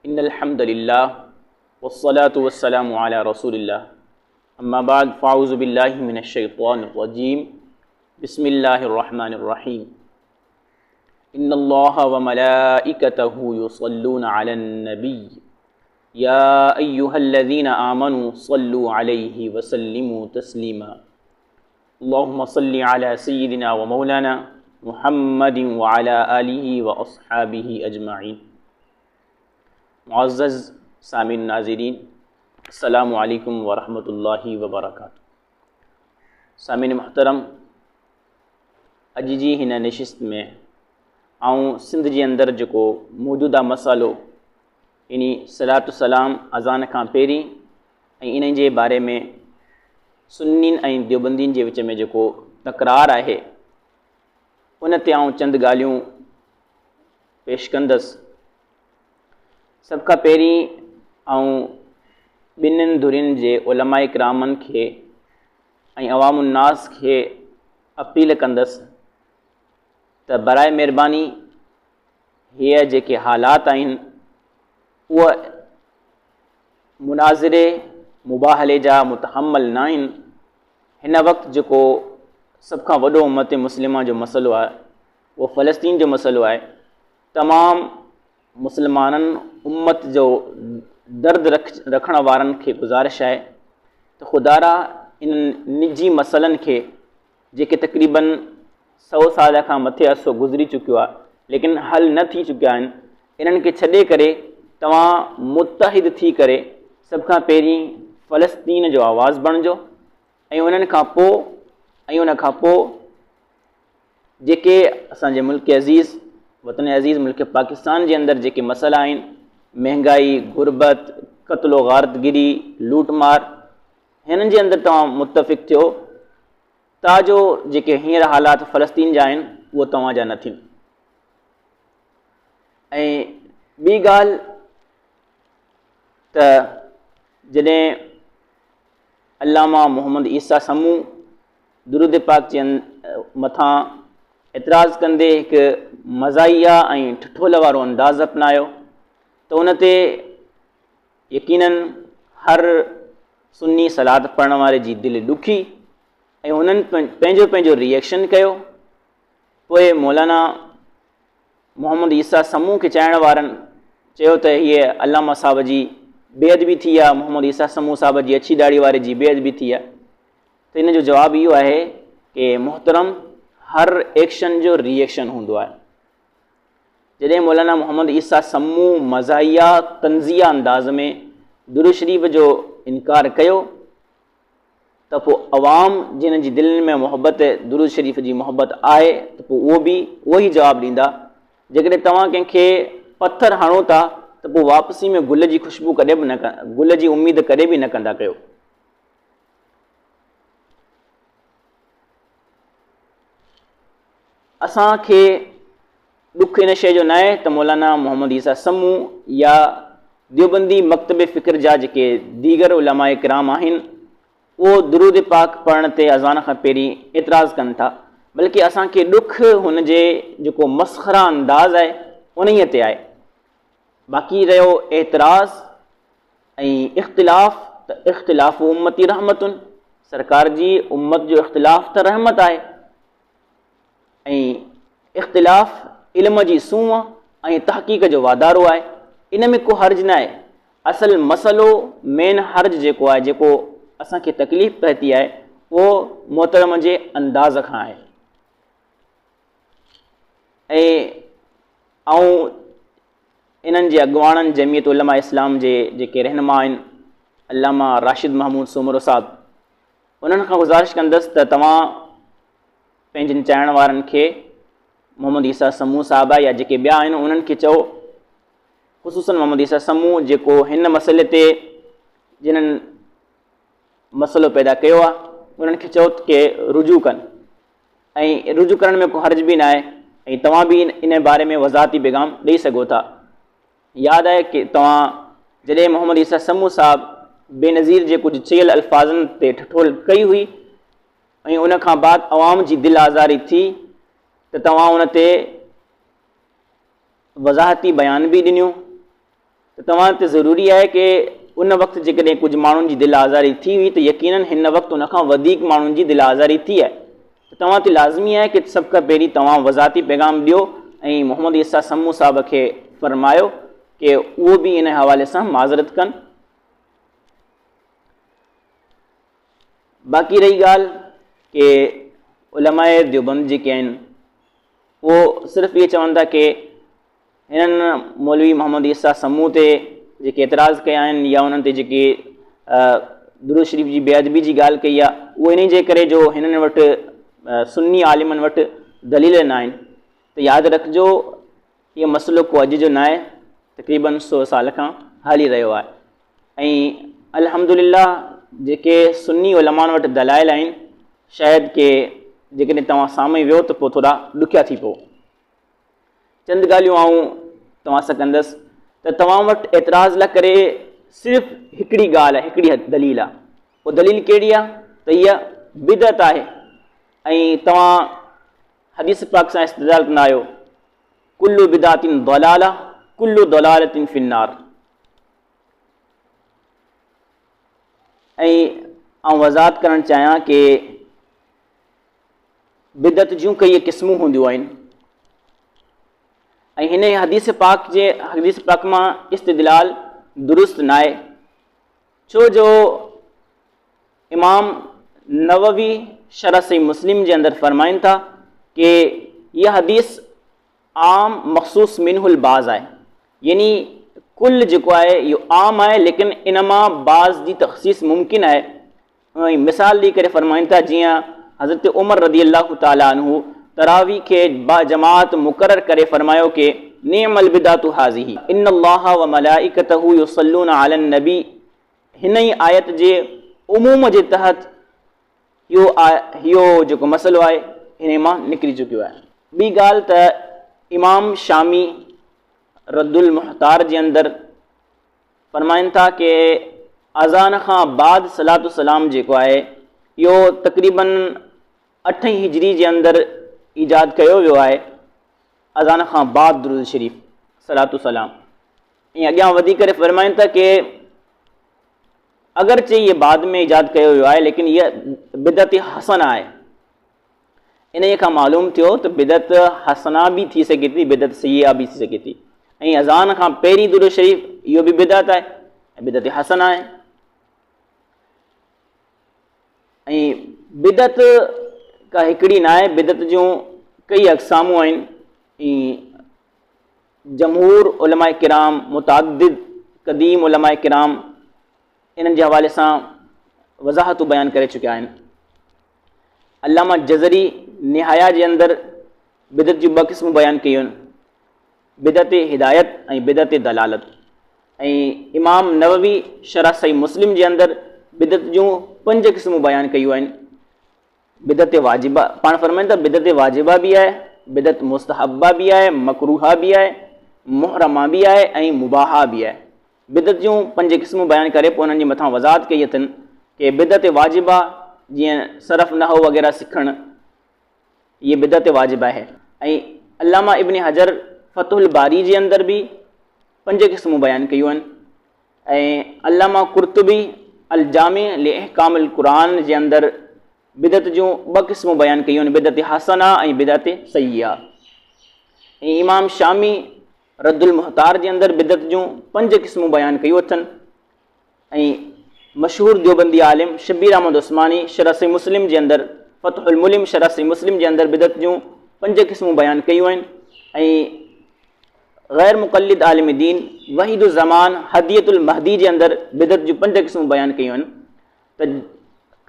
इन्नल हम्दुलिल्लाह वस्सलातु वस्सलामु अला रसूलिल्लाह अम्मा बाद फ़अऊज़ु बिल्लाहि मिनश शैतानिर रजीम बिस्मिल्लाहिर रहमानिर रहीम इन्नल्लाहा व मलाइकतहु युसल्लूना अलन नबी या अय्युहल्लज़ीना आमनू सल्लू अलैहि व सल्लिमू तस्लीमा अल्लाहुम्मा सल्लि अला सय्यिदिना व मौलाना मुहम्मदिन व अला आलिहि व अस्हाबिहि अजमाइन। मुअज़्ज़ज़ सामिन नाज़रीन, अस्सलामु अलैकुम व रहमतुल्लाहि व बरकातुहू। सामिन मुहतरम, अॼु जी हिन नशिस्त में आऊं सिंध जे अंदरि जेको मौजूदा मसालो यानी सलातु सलाम अज़ान खां पहिरीं ऐं इन जे बारे में सुन्नीन ऐं देवबंदीन जे विच में जेको तकरार आहे उन ते आऊं चंद ॻाल्हियूं पेश कंदसि। सभ खां पहिरीं आऊं ॿिन्हिनि धुरियुनि जे उलमाए किरामनि खे ऐं अवामुन्नास खे अपील कंदसि त बराए महिरबानी हीअ जेके हालात आहिनि उहे मुनाज़िरे मुबाहले जा मुतहम्मल न आहिनि। हिन वक़्तु जेको सभ खां वॾो उम्मत मुस्लिमा जो मसइलो आहे उहो फ़लस्तीन जो मसइलो आहे। तमामु मुस्लमाननि उम्मत जो दर्द रखण वारनि खे गुज़ारिश आहे त ख़ुदारा इन निजी मसइलनि खे जेके तक़रीबन 100 साल खां मथे अरसो गुज़री चुकियो आहे लेकिन हल न थी चुकिया आहिनि, इन्हनि खे छॾे करे तव्हां मुतहिद थी करे सभ खां पहिरीं फ़लस्तीन जो आवाज़ बणिजो ऐं उन खां पोइ जेके असांजे मुल्क अज़ीज़ वतन अज़ीज़ मुल्क पाकिस्तान जे अंदरि जेके मसइला आहिनि, महांगाई, गुरबत, क़त्लो गारतगिरी, लूटमार, हिननि जे अंदरि तव्हां मुतफ़िक़ थियो ताजो जेके हींअर हालात फ़लस्तीन जा आहिनि उहो तव्हां जा न थियनि। ऐं ॿी ॻाल्हि त जॾहिं अल्लामा मोहम्मद ईसा समूह दुरूद पाक जे मथां एतिराज़ कंदे हिकु मज़ाहिया ऐं ठठोल वारो अंदाज़ अपनायो त उन ते यकीनन हर सुन्नी सलात पढ़ण वारे जी दिलि ॾुखी ऐं उन्हनि पंहिंजो रिएक्शन कयो। पोइ मौलाना मोहम्मद ईसा समूह खे चाइण वारनि चयो त हीअ अल्लामा साहब जी बेअदबी थी आहे, मोहम्मद ईसा समूह साहब जी अछी दाढ़ी वारे जी बेअदबी थी आहे। त इन जो जवाबु इहो आहे कि मोहतरम, हर एक्शन जो रिएक्शन हूंदो आहे। जॾहिं मौलाना मोहम्मद ईसा समूह मज़ाहिया तंज़िया अंदाज़ में दुरूद शरीफ़ जो इनकार कयो त पोइ अवाम जिन जी दिलि में मुहबत दुरूद शरीफ़ जी मुहबत आहे त पोइ उहो बि उहो ई जवाबु ॾींदा। जेकॾहिं तव्हां कंहिंखे पथर हणो था त पोइ वापसी में गुल जी ख़ुशबू कॾहिं बि न गुल जी उमेद कॾहिं बि न कंदा कयो। असांखे ॾुख इन शइ जो न आहे त मौलाना मोहम्मद ईसा समूह या देवबंदी मकतब फ़िक्र जा जेके दीगर उलमाए किराम आहिनि उहो दुरूद पाक पढ़ण ते अज़ान खां पहिरीं एतिराज़ कनि था, बल्कि असांखे ॾुख हुन जे जेको मस्ख़रा अंदाज़ आहे उन्हीअ ते आहे। बाक़ी रहियो एतिराज़ ऐं इख़्तिलाफ़, त इख़्तिलाफ़ उम्मती रहमतुन, सरकार जी उम्मत जो इख़्तिलाफ़ त रहमत आहे ऐं इख़्तिलाफ़ इल्म जी सूंह ऐं तहक़ीक़ जो वाधारो आहे। इन में को हर्ज न आहे। असल मसइलो मेन हर्ज जेको आहे, जेको असांखे तकलीफ़ पए आहे, उहो मोहतरम जे अंदाज़ खां आहे। ऐं इन्हनि जे अॻुवाणनि जमियत उलमा इस्लाम जे जेके रहनुमा आहिनि अल्लामा राशिद महमूद सुमरो साहब, उन्हनि खां गुज़ारिश कंदसि त तव्हां पंहिंजनि चाइण वारनि खे मोहम्मद ईसा समूह साहिबा या जेके ॿिया आहिनि उन्हनि खे चओ, ख़ुसूसन मोहम्मद ईसा समूह जेको हिन मसइले ते जिन्हनि मसइलो पैदा कयो आहे उन्हनि खे चओ कि रुजू कनि ऐं रुजू करण में को हर्ज बि न आहे ऐं तव्हां बि इन बारे में वज़ाहती पैगाम ॾेई सघो था। यादि आहे कि तव्हां जॾहिं मोहम्मद ईसा समूह साहिब बेनज़ीर जे कुझु चयल अल्फाज़नि ते ठठोल कई हुई ऐं उन खां बाद अवाम जी दिलि आज़ारी थी त तव्हां उन ते वज़ाहती बयान बि ॾिनियूं त तव्हां ते ज़रूरी आहे कि उन वक़्तु जेकॾहिं कुझु माण्हुनि जी दिलि आज़ारी थी हुई त यकीननि हिन वक़्तु उनखां वधीक माण्हुनि जी दिलि आज़ारी थी आहे। त तव्हां ते लाज़मी आहे कि सभ खां पहिरीं तव्हां वज़ाती पैगाम ॾियो ऐं मोहम्मद ईसा समू साहिब खे फ़रमायो कि उहो बि इन हवाले सां माज़रत कनि। बाक़ी रही ॻाल्हि कि उलमाए देवबंद जेके आहिनि उहो सिर्फ़ु इहे चवनि था कि हिननि मौलवी मोहम्मद ईसा समूह ते जेके एतिराज़ कया आहिनि या उन्हनि ते जेके दुरूद शरीफ़ जी बेअदबी जी ॻाल्हि कई आहे उहो इन जे करे जो हिननि वटि सुन्नी आलिमनि वटि दलील न आहिनि। त यादि रखिजो इहो मसइलो को अॼु जो न आहे, तक़रीबन 100 साल खां हली रहियो आहे। ऐं अल्हम्दुलिल्लाह जेके सुन्नी उलमानि वटि दलाइल आहिनि शायदि कि जेकॾहिं तव्हां साम्हूं वियो त पोइ थोरा ॾुखिया थी पओ। चंद ॻाल्हियूं आऊं तव्हां सां कंदसि त तव्हां वटि एतिराज़ लाइ करे सिर्फ़ु हिकिड़ी ॻाल्हि आहे, हिकिड़ी दलील आहे। उहा दलील कहिड़ी आहे त इहा बिदअत आहे ऐं तव्हां हदीस पाक सां इस्तिदलाल कंदा आहियो कुल्लु बिदातिन दलाला कुल्लु दलालतिन फिन्नार। ऐं आउं वज़ाहत करणु चाहियां कि बिदअत जूं कई क़िस्मूं हूंदियूं आहिनि ऐं हिन हदीस पाक मां इस्तिदलाल दुरुस्त न आहे, छो जो इमाम नववी शरह सही मुस्लिम जे अंदरि फ़रमाइनि था कि इहा हदीस आम मख़सूस मिनहुल बाज़ आहे, यानी कुल जेको आहे इहो आम आहे लेकिन इन मां बाज़ जी तख़सीस मुमकिन आहे। ऐं मिसाल ॾेई करे फ़रमाइनि था जीअं हज़रत उमर रज़ी अल्लाह ताला अन्हु तरावी खे बाजमात मुक़रर करे फ़रमायो कि निअमल बिदातु हाज़िही इन्नल्लाह व मलाइकतहु युसल्लूना अलन नबी। हिन ई आयत जे उमूम जे तहत इहो जेको मसइलो आहे हिन मां निकिरी चुकियो आहे। ॿी ॻाल्हि त इमाम शामी रद्दुल मुख़्तार जे अंदरि फ़रमाइनि था कि अज़ान खां बाद सलातु सलाम जेको आहे इहो तक़रीबन 8 हिजरी जे अंदरि ईजाद कयो वियो आहे। अज़ान खां बाद दुरूद शरीफ़ सलातु सलाम। ऐं अॻियां वधी करे फ़रमाइनि था कि अगरचे इहे बाद में ईजाद कयो वियो आहे लेकिन इहा बिदअत हसना आहे। इन खां मालूम थियो त बिदअत हसना बि थी सघे थी, बिदअत सय्या बि थी सघे थी। ऐं अज़ान खां पहिरीं दुरूद शरीफ़ इहो बि बिदअत आहे ऐं बिदअत हसना आहे। ऐं बिदअत का हिकिड़ी न आहे, बिदअत जूं कई अक़सामूं आहिनि। जमहूर उलमाए किराम मुतअद्दिद क़दीम उलमाए किराम इन्हनि जे हवाले सां वज़ाहतूं बयानु करे चुकिया आहिनि। अल्लामा जज़री निहाया जे अंदरि बिदअत जूं 2 क़िस्मूं बयानु कयूं आहिनि, बिदअत हिदायत ऐं बिदअत दलालत। ऐं इमाम नववी शरह सही मुस्लिम जे अंदरि बिदअत जूं 5 क़िस्मूं बयानु कयूं आहिनि। बिदअत वाजिबा, पाण फ़रमाइनि था बिदअत वाजिबा बि आहे, बिदअत मुस्तहब्बा बि आहे, मकरूहा बि आहे, मुहरमा बि आहे ऐं मुबाहा बि आहे। बिदअत जूं 5 क़िस्मूं बयानु करे पोइ उन्हनि जे मथां वज़ाहत कई अथनि कि बिदअत वाजिबा जीअं सरफ़ नहव वग़ैरह सिखणु इहे बिदअत वाजिबा आहे। ऐं अल्लामा इब्न हजर फ़तहुल बारी जे अंदरि बि 5 क़िस्मूं बयानु कयूं आहिनि। ऐं अल्लामा कुर्तुबी अल जामी लि अहकामिल क़ुरान जे अंदरि बिदअत जूं 2 क़िस्मूं बयानु कयूं आहिनि, बिदअत हसना ऐं बिदअत सय्या। ऐं इमाम शामी रद्दुल मुख़्तार जे अंदरि बिदअत जूं 5 क़िस्मूं बयानु कयूं अथनि। ऐं मशहूर देवबंदी आलिम शबीर अहमद उस्मानी शरह सही मुस्लिम जे अंदरि फ़तहुल मुलिम शरह सही मुस्लिम जे अंदरि बिदअत जूं 5 क़िस्मूं बयानु कयूं आहिनि। ऐं ग़ैर मुक़ल्लिद आलिम दीन वहीदुल ज़मान हदियतुल महदी जे अंदरि बिदअत जूं 5 क़िस्मूं बयानु कयूं आहिनि। त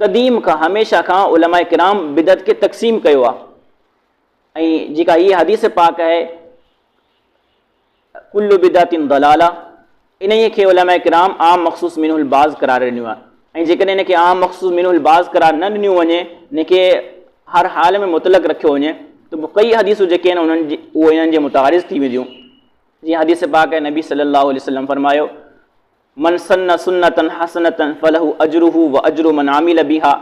क़दीम खां हमेशह खां उलमाए किराम बिदअत खे तक़सीम कयो आहे। ऐं जेका हीअ हदीस पाक आहे कुल्लु बिदातिन दलाला, इन खे उलमाए किराम आम मख़सूस मिनहुल बाज़ करार ॾिनियो आहे। ऐं जेकॾहिं इन खे आम मख़सूस मिनहुल बाज़ करार न ॾिनियो वञे, इन खे हर हाल में मुतलक़ रखियो वञे त पोइ कई हदीसूं जेके आहिनि उन्हनि जी उहे इन्हनि जे मुतारिज़ थी वेंदियूं। जीअं हदीस पाक आहे नबी सल्लल्लाहु अलैहि वसल्लम फरमायो मन सन्न सुन्नतन हसनतन फलहु अजरुहु व अजरु मन आमिल बिहा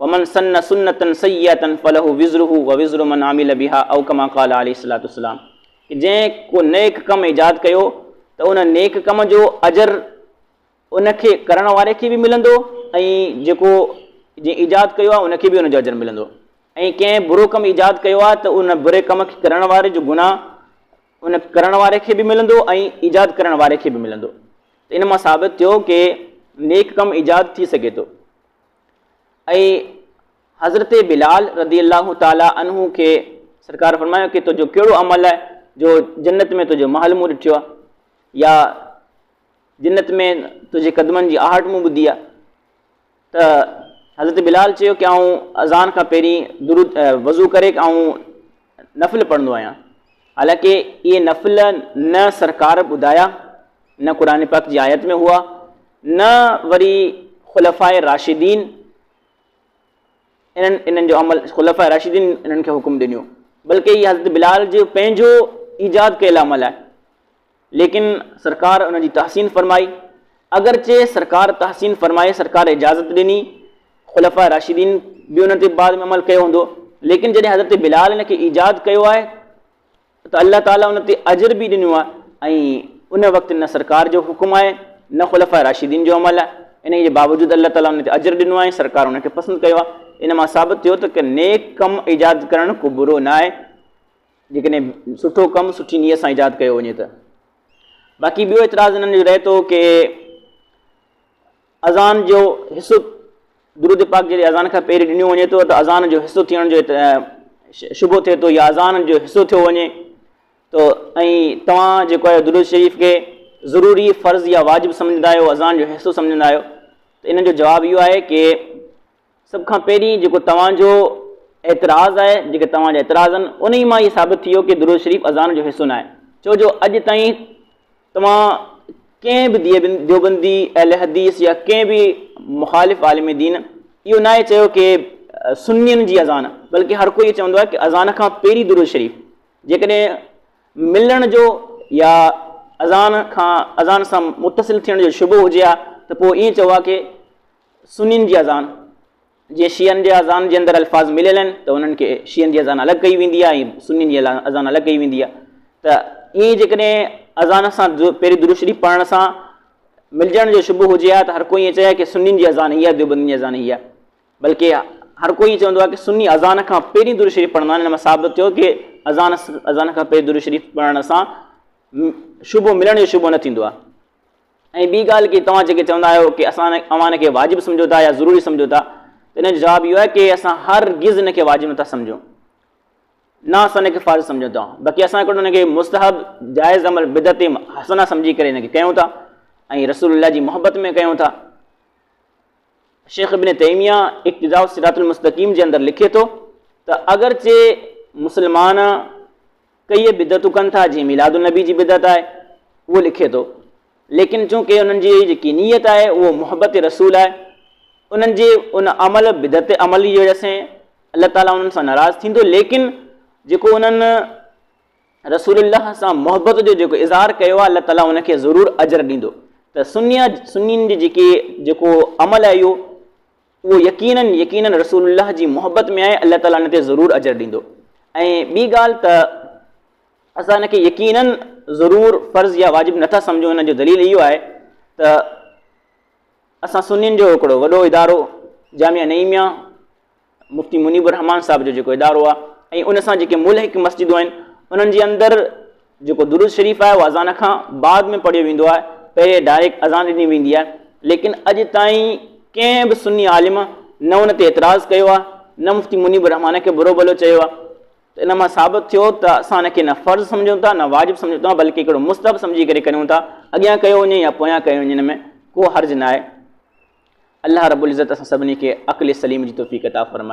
व मन सन्न सुन्नतन सय्यतन फलहु विज़रुहु व विज़रु मन आमिल बिहा औ कमा क़ाल अलैहि सलातु वस्सलाम। कि जंहिं को नेक कमु ईजाद कयो त उन नेक कम जो अजर उनखे करण वारे खे बि मिलंदो ऐं जेको जीअं ईजाद कयो आहे उनखे बि उनजो अजर मिलंदो। ऐं कंहिं बुरो कमु ईजाद कयो आहे त उन बुरे कम खे करण वारे जो गुनाह उन करण वारे खे बि मिलंदो ऐं ईजाद करण वारे खे बि मिलंदो। त इन मां साबित थियो कि नेक कमु ईजाद थी सघे थो। ऐं हज़रत बिलाल रज़ी अल्लाह ताला अन्हु खे सरकार फरमायो कि तुंहिंजो कहिड़ो अमल आहे जो जन्नत में तुंहिंजो महल मूं ॾिठो आहे या जन्नत में तुंहिंजे कदमनि जी आहट मूं ॿुधी आहे। त हज़रत बिलाल चयो कि आऊं अज़ान खां पहिरीं दुरूद वज़ू करे ऐं नफ़िल पढ़ंदो आहियां। हालांकि इहे नफ़िल न सरकार ॿुधाया, न क़ुर पाक जी आयत में हुआ, न वरी ख़ुलफ़ाए राशिदीन इन्हनि जो अमल ख़ुलफ़ाए राशिदीन इन्हनि खे हुकुम ॾिनियो, बल्कि इहा हज़रत बिलाल जो पंहिंजो ईजाद कयल अमल आहे। लेकिन सरकार उन जी तहसीन फरमाई। अगरचे सरकार तहसीन फरमाए, सरकार इजाज़त ॾिनी, ख़ुलफ़ाए राशिदीन बि उन ते बाद में अमल कयो हूंदो, लेकिन जॾहिं हज़रत बिलाल इन खे ईजाद कयो आहे त अल्लाह ताला उन ते अजर बि ॾिनो आहे ऐं उन वक़्तु न सरकार जो हुकुम आहे न ख़ुलफ़ाए राशिदीन जो अमल आहे। इन जे बावजूदि अल्लाह ताला उन ते अजर ॾिनो आहे, सरकार उनखे पसंदि कयो आहे। इन मां साबित थियो त नेक कमु ईजाद करणु को बुरो न आहे जेकॾहिं सुठो कमु सुठी नीयत सां ईजाद कयो वञे त। बाक़ी ॿियो एतिराज़ हिननि जो रहे थो कि अज़ान जो हिसो दुरूद पाक जॾहिं अज़ान खां पहिरीं ॾिनो वञे थो त अज़ान जो हिसो थियण जो शुबो थिए थो या अज़ान जो हिसो थियो वञे तो ऐं तव्हां जेको आहे दुरूद शरीफ़ खे ज़रूरी फ़र्ज़ या वाजिबु सम्झंदा आहियो, अज़ान जो हिसो सम्झंदा आहियो, त इन जो जवाबु इहो आहे कि सभ खां पहिरीं जेको तव्हांजो एतिराज़ आहे, जेके तव्हांजा एतिराज़ आहिनि, उन ई मां इहो साबित थी वियो कि दुरूद शरीफ़ अज़ान जो हिसो न आहे। छो जो अॼु ताईं तव्हां कंहिं बि देवबंदी अहले हदीस या कंहिं बि मुख़ालिफ़ आलिम दीन इहो न आहे चयो कि सुन्नियुनि जी अज़ान, बल्कि हर कोई चवंदो आहे कि अज़ान खां पहिरीं दुरूद शरीफ़। जेकॾहिं मिलण जो या अज़ान सां मुतसिल थियण जो शुबो हुजे हा त पोइ ईअं चओ आहे कि सुन्नियुनि जी अज़ान, जीअं शीयनि जे अज़ान जे अंदरि अल्फाज़ मिलियल आहिनि त उन्हनि खे शीयनि जी अज़ान अलॻि कई वेंदी आहे ऐं सुन्नियुनि जी अज़ान अलॻि कई वेंदी आहे। त ईअं जेकॾहिं अज़ान सां पहिरीं दुरूद शरीफ़ पढ़ण सां मिलजण जो शुबो हुजे हा त हर कोई ईअं चए कि सुन्नियुनि जी अज़ान हीअ आहे, देवबंदियुनि जी अज़ान हीअ आहे, बल्कि हर कोई चवंदो आहे कि सुन्नी अज़ान खां पहिरीं दुरूद शरीफ़ पढ़ंदा आहिनि। इन मां साबित थियो कि अज़ान खां पहिरीं दुरूद शरीफ़ पढ़ण सां शुबो मिलण जो शुबो न थींदो आहे। ऐं ॿी ॻाल्हि कि तव्हां जेके चवंदा आहियो कि अवां हिन खे वाजिबु सम्झो था या ज़रूरी सम्झो था, त इन जो जवाबु इहो आहे कि असां हरगिज़ हिन खे वाजिबु नथा सम्झूं, न असां हिन खे फ़र्ज़ सम्झूं था, बाक़ी असां हिकिड़ो हिन खे मुस्तहब जाइज़ अमल बिदअत हसना सम्झी करे हिन खे कयूं था ऐं रसूलुल्लाह जी मोहबत में कयूं था। शेख इब्न तैमिया इक़्तिदाउ सिरातुल मुस्तक़ीम जे अंदरि लिखे थो त अगरचे मुस्लमान कई बिदतूं कनि था, जीअं मिलादुन नबी जी बिदत आहे उहो लिखे थो, लेकिन चूंकि उन्हनि जी जेकी नीयत आहे उहो मोहबत रसूल आहे, उन्हनि जे उन अमल बिदत अमल जी वजह सां अल्लाह ताला उन्हनि सां नाराज़ थींदो, लेकिन जेको उन्हनि रसूलुल्लाह सां मोहबत जो जेको इज़हार कयो आहे अल्लाह ताला उनखे ज़रूरु अजर ॾींदो। त सुन्नियुनि जी जेको अमल आहे इहो उहो यकीनन रसूलुल्लाह जी मोहबत में आहे, अल्लाह ताला हिन ते ज़रूरु अजर ॾींदो। ऐं ॿी ॻाल्हि त असां हिनखे यकीनन ज़रूरु फ़र्ज़ या वाजिबु नथा सम्झूं, हिन जो दलील इहो आहे त असां सुन्नियुनि जो हिकिड़ो वॾो इदारो जामिया नईमिया मुफ्ती मुनीबुर रहमान साहिब जो जेको इदारो आहे ऐं उन सां जेके मुल्हिक मस्जिदूं आहिनि उन्हनि जे अंदरि जेको दुरूद शरीफ़ आहे उहो अज़ान खां बाद में पढ़ियो वेंदो आहे, पहिरें डायरेक्ट अज़ान ॾिनी वेंदी आहे। लेकिन अॼु ताईं कंहिं बि सुन्नी आलिम न उन ते एतिराज़ कयो आहे, न मुफ्ती मुनीबुर रहमान खे बुरो भलो चयो आहे। त इन मां साबित थियो त असां हिनखे न फ़र्ज़ सम्झूं था, न वाजिबु सम्झूं था, बल्कि हिकिड़ो मुस्तहब सम्झी करे कयूं था। अॻियां कयो वञे या पोयां कयो वञे, हिन में को हर्ज़ न आहे। अल्लाह रब्बुल इज़्ज़त असां सभिनी खे अक़्ल सलीम जी तौफ़ीक़ अता फ़रमाए।